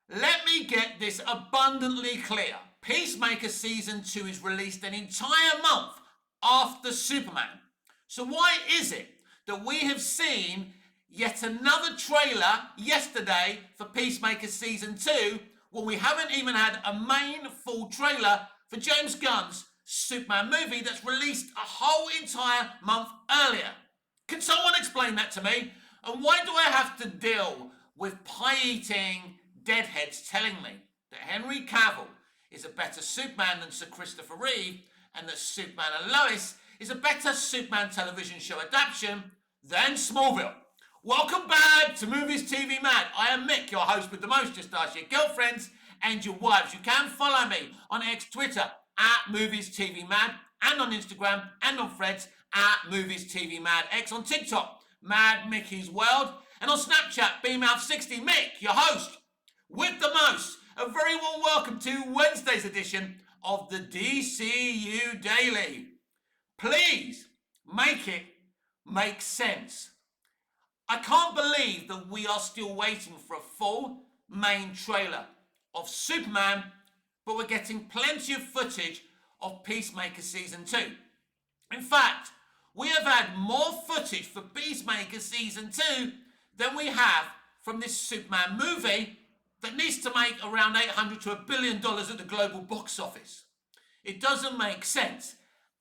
Let me get this abundantly clear. Peacemaker Season 2 is released an entire month after Superman. So why is it that we have seen yet another trailer yesterday for Peacemaker Season 2 when we haven't even had a main full trailer for James Gunn's Superman movie that's released a whole entire month earlier? Can someone explain that to me? And why do I have to deal with pie-eating deadheads telling me that Henry Cavill is a better Superman than Sir Christopher Reeve and that Superman and Lois is a better Superman television show adaptation than Smallville? Welcome back to Movies TV Mad. I am Mick, your host with the most. Just ask your girlfriends and your wives. You can follow me on X Twitter at Movies TV Mad and on Instagram and on Threads at Movies TV Mad. X on TikTok, Mad Mickey's World, and on Snapchat, BMouth60. Mick, your host with the most. A very warm welcome to Wednesday's edition of the DCU Daily. Please make it make sense. I can't believe that we are still waiting for a full main trailer of Superman, but we're getting plenty of footage of Peacemaker Season 2. In fact, we have had more footage for Peacemaker Season 2 than we have from this Superman movie that needs to make around $800 to $1 billion at the global box office. It doesn't make sense.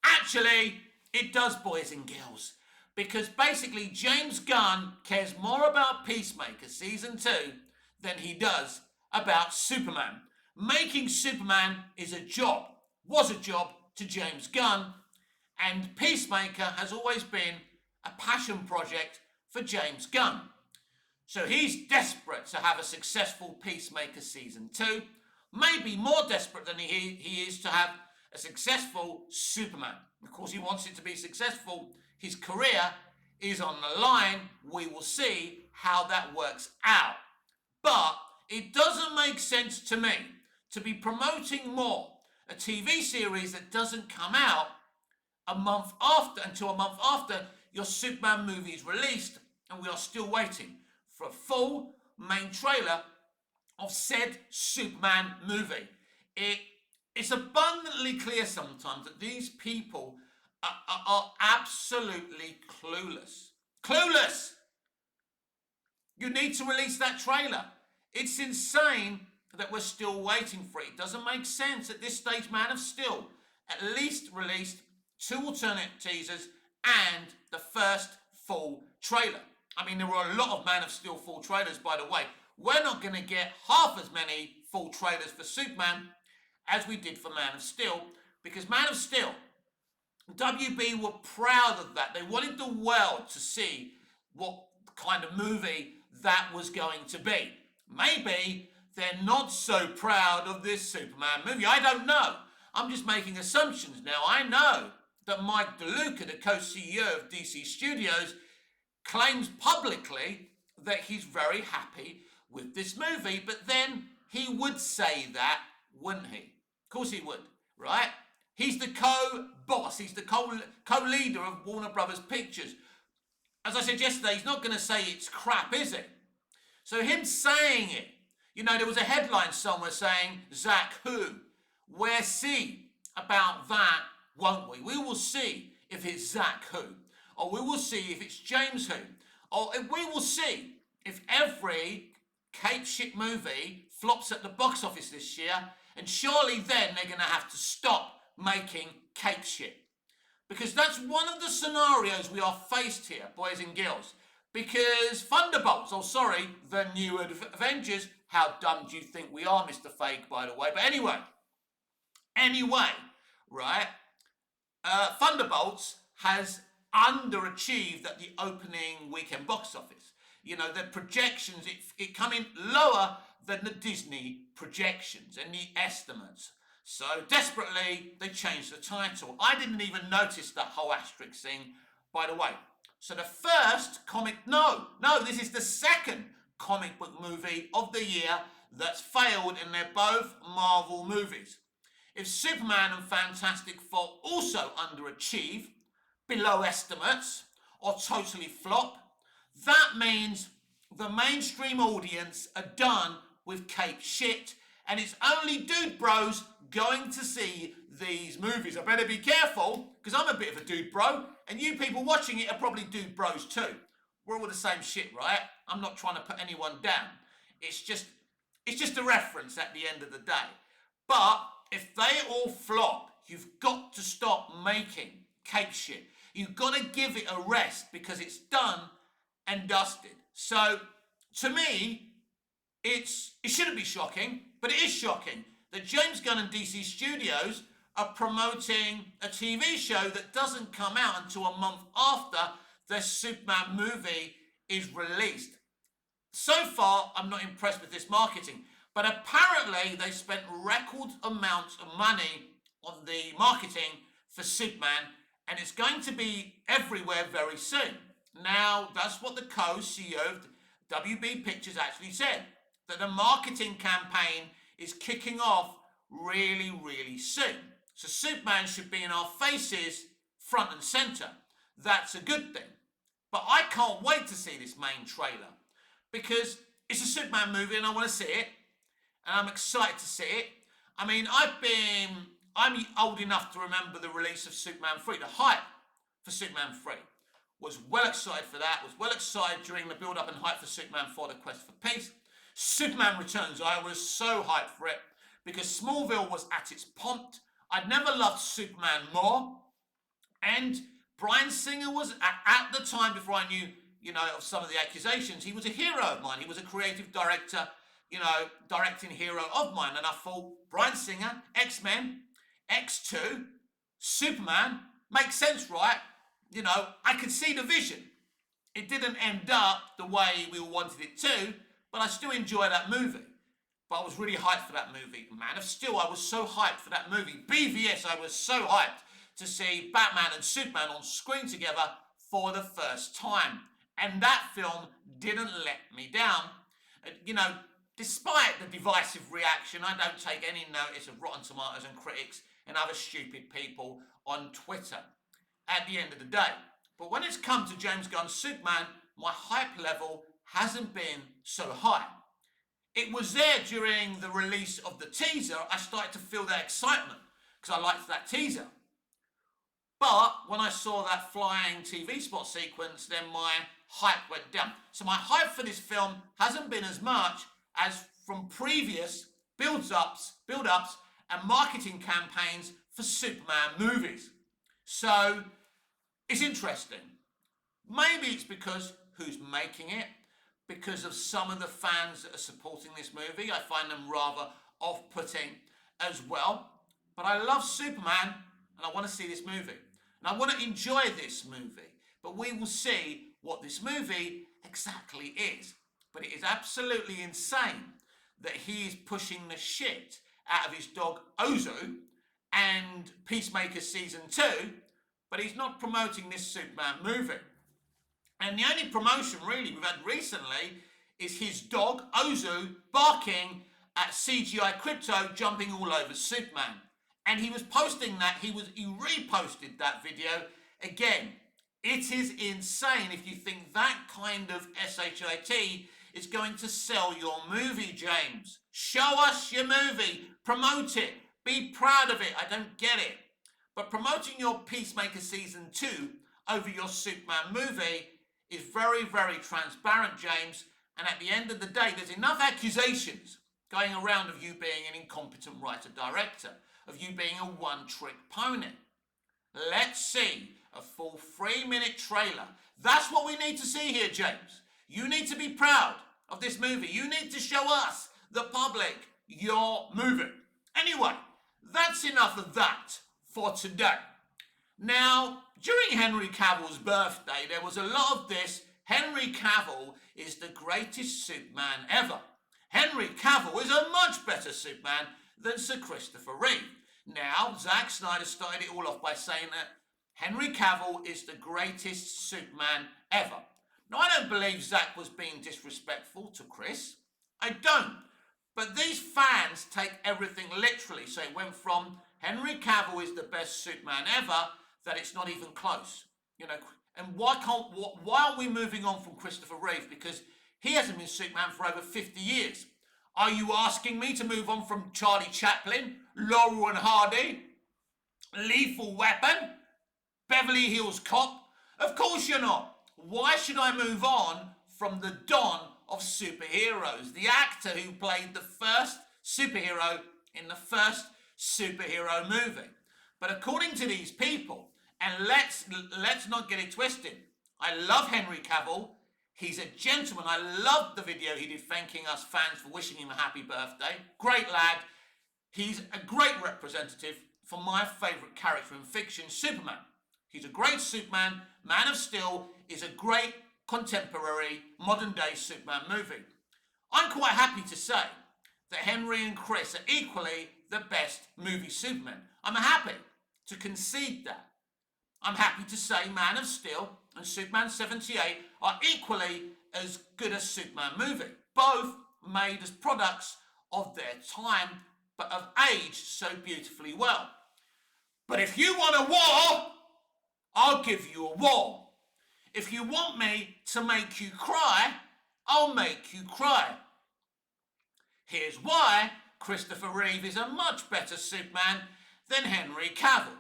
Actually, it does, boys and girls, because basically James Gunn cares more about Peacemaker Season 2 than he does about Superman. Making Superman was a job to James Gunn, and Peacemaker has always been a passion project for James Gunn. So he's desperate to have a successful Peacemaker Season 2, maybe more desperate than he is to have a successful Superman. Of course, he wants it to be successful. His career is on the line. We will see how that works out. But it doesn't make sense to me to be promoting more a TV series that doesn't come out until a month after your Superman movie is released, and we are still waiting for a full main trailer of said Superman movie. It's abundantly clear sometimes that these people are absolutely clueless. Clueless! You need to release that trailer. It's insane that we're still waiting for it. It doesn't make sense at this stage. Man of Steel at least released 2 alternate teasers and the first full trailer. I mean, there were a lot of Man of Steel full trailers, by the way. We're not going to get half as many full trailers for Superman as we did for Man of Steel, because Man of Steel, WB were proud of that. They wanted the world to see what kind of movie that was going to be. Maybe they're not so proud of this Superman movie. I don't know. I'm just making assumptions now. I know that Mike DeLuca, the co-CEO of DC Studios, claims publicly that he's very happy with this movie, but then he would say that, wouldn't he? Of course he would, right? He's the co-boss, he's the co-leader of Warner Brothers Pictures. As I said yesterday, he's not going to say it's crap, is it? So him saying it, there was a headline somewhere saying, Zach who? We'll see about that, won't we? We will see if it's Zach who, or we will see if it's James who, or we will see if every cape shit movie flops at the box office this year, and surely then they're going to have to stop making cape shit. Because that's one of the scenarios we are faced here, boys and girls. Because Thunderbolts, the new Avengers, how dumb do you think we are, Mr. Fake, by the way? But anyway, right? Thunderbolts has underachieved at the opening weekend box office. The projections, it come in lower than the Disney projections and the estimates. So desperately, they changed the title. I didn't even notice that whole asterisk thing, by the way. So the first this is the second comic book movie of the year that's failed, and they're both Marvel movies. If Superman and Fantastic Four also underachieve, below estimates, or totally flop, that means the mainstream audience are done with cape shit, and it's only dude bros going to see these movies. I better be careful, because I'm a bit of a dude bro, and you people watching it are probably dude bros too. We're all the same shit, right? I'm not trying to put anyone down. It's just a reference at the end of the day. But if they all flop, you've got to stop making cape shit. You've got to give it a rest because it's done and dusted. So, to me, it shouldn't be shocking, but it is shocking that James Gunn and DC Studios are promoting a TV show that doesn't come out until a month after the Superman movie is released. So far, I'm not impressed with this marketing, but apparently they spent record amounts of money on the marketing for Superman, and it's going to be everywhere very soon. Now, that's what the co-CEO of WB Pictures actually said, that the marketing campaign is kicking off really, really soon. So Superman should be in our faces front and centre. That's a good thing. But I can't wait to see this main trailer because it's a Superman movie and I want to see it. And I'm excited to see it. I mean, I'm old enough to remember the release of Superman 3, the hype for Superman 3. Was well excited for that, was well excited during the build-up and hype for Superman 4, The Quest for Peace. Superman Returns, I was so hyped for it because Smallville was at its pomp. I'd never loved Superman more. And Bryan Singer was, at the time before I knew, of some of the accusations, he was a hero of mine. He was a creative director, directing hero of mine. And I thought, Bryan Singer, X-Men, X2, Superman, makes sense, right? I could see the vision. It didn't end up the way we all wanted it to, but I still enjoy that movie. But I was really hyped for that movie. Man of Steel, I was so hyped for that movie. BVS, I was so hyped to see Batman and Superman on screen together for the first time. And that film didn't let me down. Despite the divisive reaction, I don't take any notice of Rotten Tomatoes and critics and other stupid people on Twitter at the end of the day. But when it's come to James Gunn's Superman, my hype level hasn't been so high. It was there during the release of the teaser. I started to feel that excitement because I liked that teaser. But when I saw that flying TV spot sequence, then my hype went down. So my hype for this film hasn't been as much as from previous build-ups and marketing campaigns for Superman movies. So it's interesting. Maybe it's because who's making it, because of some of the fans that are supporting this movie. I find them rather off-putting as well. But I love Superman and I want to see this movie. And I want to enjoy this movie. But we will see what this movie exactly is. But it is absolutely insane that he is pushing the shit out of his dog Ozu and Peacemaker Season 2, but he's not promoting this Superman movie. And the only promotion really we've had recently is his dog Ozu barking at CGI Crypto jumping all over Superman. And he was posting that, he reposted that video again. It is insane if you think that kind of SHIT is going to sell your movie, James. Show us your movie, promote it, be proud of it. I don't get it. But promoting your Peacemaker Season 2 over your Superman movie is very, very transparent, James. And at the end of the day, there's enough accusations going around of you being an incompetent writer-director, of you being a one-trick pony. Let's see a full 3-minute trailer. That's what we need to see here, James. You need to be proud of this movie. You need to show us, the public, your movie. Anyway, that's enough of that for today. Now, during Henry Cavill's birthday, there was a lot of this. Henry Cavill is the greatest Superman ever. Henry Cavill is a much better Superman than Sir Christopher Reeve. Now, Zack Snyder started it all off by saying that Henry Cavill is the greatest Superman ever. Now, I don't believe Zack was being disrespectful to Chris. I don't. But these fans take everything literally. So it went from Henry Cavill is the best Superman ever, that it's not even close. And why aren't we moving on from Christopher Reeve? Because he hasn't been Superman for over 50 years. Are you asking me to move on from Charlie Chaplin, Laurel and Hardy, Lethal Weapon, Beverly Hills Cop? Of course you're not. Why should I move on from the Don of superheroes, the actor who played the first superhero in the first superhero movie? But according to these people, and let's not get it twisted, I love Henry Cavill. He's a gentleman. I loved the video he did thanking us fans for wishing him a happy birthday. Great lad. He's a great representative for my favourite character in fiction, Superman. He's a great Superman. Man of Steel is a great contemporary modern day Superman movie. I'm quite happy to say that Henry and Chris are equally the best movie Superman. I'm happy to concede that. I'm happy to say Man of Steel and Superman 78 are equally as good as Superman movie. Both made as products of their time, but have aged so beautifully well. But if you want a war, I'll give you a war. If you want me to make you cry, I'll make you cry. Here's why Christopher Reeve is a much better Superman than Henry Cavill.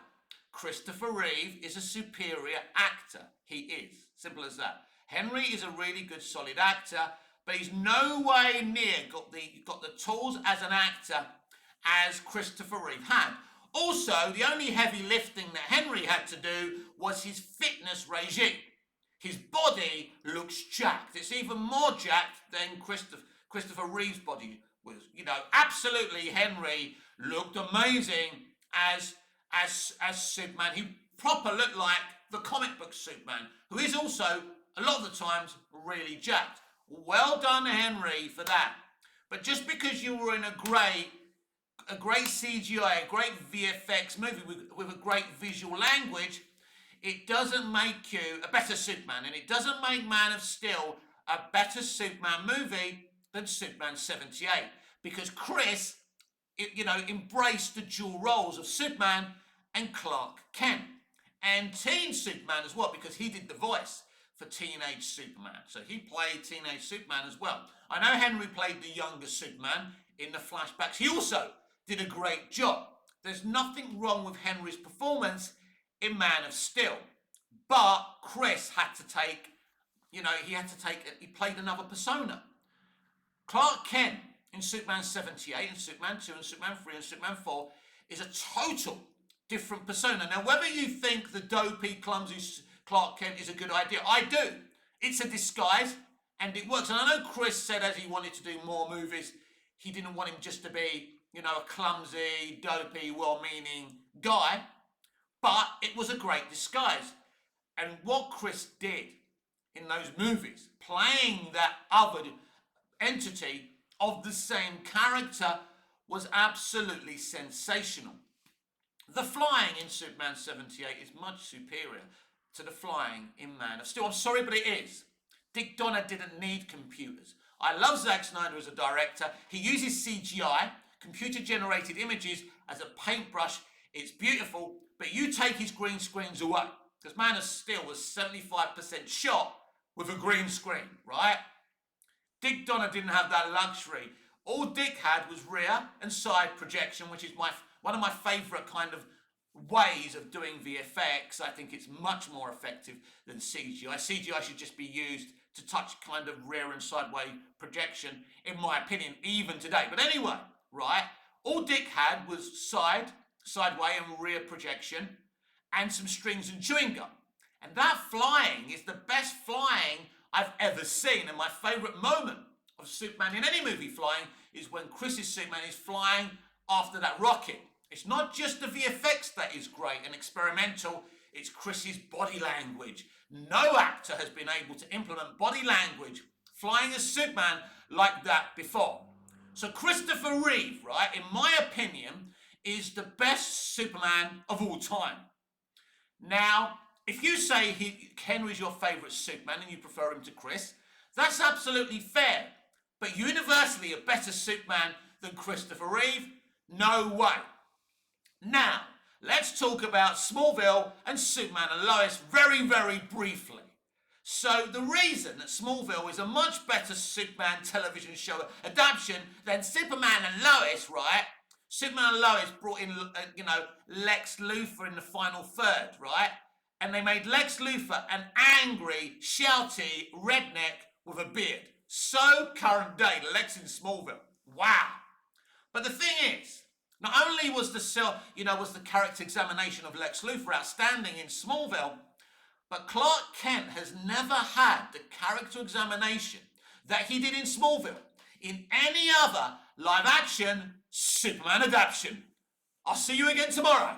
Christopher Reeve is a superior actor. He is. Simple as that. Henry is a really good, solid actor, but he's no way near got the tools as an actor as Christopher Reeve had. Also, the only heavy lifting that Henry had to do was his fitness regime. His body looks jacked. It's even more jacked than Christopher Reeve's body was. You know, absolutely, Henry looked amazing as Superman. He proper looked like the comic book Superman, who is also, a lot of the times, really jacked. Well done, Henry, for that. But just because you were in a great CGI, a great VFX movie with a great visual language, it doesn't make you a better Superman, and it doesn't make Man of Steel a better Superman movie than Superman 78, because Chris, embraced the dual roles of Superman and Clark Kent, and Teen Superman as well, because he did the voice for Teenage Superman, so he played Teenage Superman as well. I know Henry played the younger Superman in the flashbacks. He also did a great job. There's nothing wrong with Henry's performance in Man of Steel, but Chris had to take, he played another persona. Clark Kent in Superman 78 and Superman 2 and Superman 3 and Superman 4 is a total different persona. Now, whether you think the dopey, clumsy Clark Kent is a good idea, I do. It's a disguise and it works. And I know Chris said as he wanted to do more movies, he didn't want him just to be, a clumsy, dopey, well-meaning guy, but it was a great disguise. And what Chris did in those movies, playing that other entity of the same character, was absolutely sensational. The flying in Superman 78 is much superior to the flying in Man of Steel. I'm sorry, but it is. Dick Donner didn't need computers. I love Zack Snyder as a director. He uses CGI, computer-generated images, as a paintbrush. It's beautiful, but you take his green screens away, because Man of Steel was 75% shot with a green screen, right? Dick Donner didn't have that luxury. All Dick had was rear and side projection, which is one of my favourite kind of ways of doing VFX. I think it's much more effective than CGI. CGI should just be used to touch kind of rear and sideway projection, in my opinion, even today. But anyway, right, all Dick had was sideway and rear projection and some strings and chewing gum. And that flying is the best flying I've ever seen. And my favourite moment of Superman in any movie flying is when Chris's Superman is flying after that rocket. It's not just the VFX that is great and experimental, it's Chris's body language. No actor has been able to implement body language flying as Superman like that before. So Christopher Reeve, right, in my opinion, is the best Superman of all time. Now, if you say Henry's your favourite Superman and you prefer him to Chris, that's absolutely fair. But universally a better Superman than Christopher Reeve? No way. Now, let's talk about Smallville and Superman and Lois very, very briefly. So the reason that Smallville is a much better Superman television show adaptation than Superman and Lois, right? Superman and Lois brought in, Lex Luthor in the final third, right? And they made Lex Luthor an angry, shouty redneck with a beard. So current day, Lex in Smallville. Wow. But the thing is, not only was the character examination of Lex Luthor outstanding in Smallville, but Clark Kent has never had the character examination that he did in Smallville in any other live action Superman adaptation. I'll see you again tomorrow.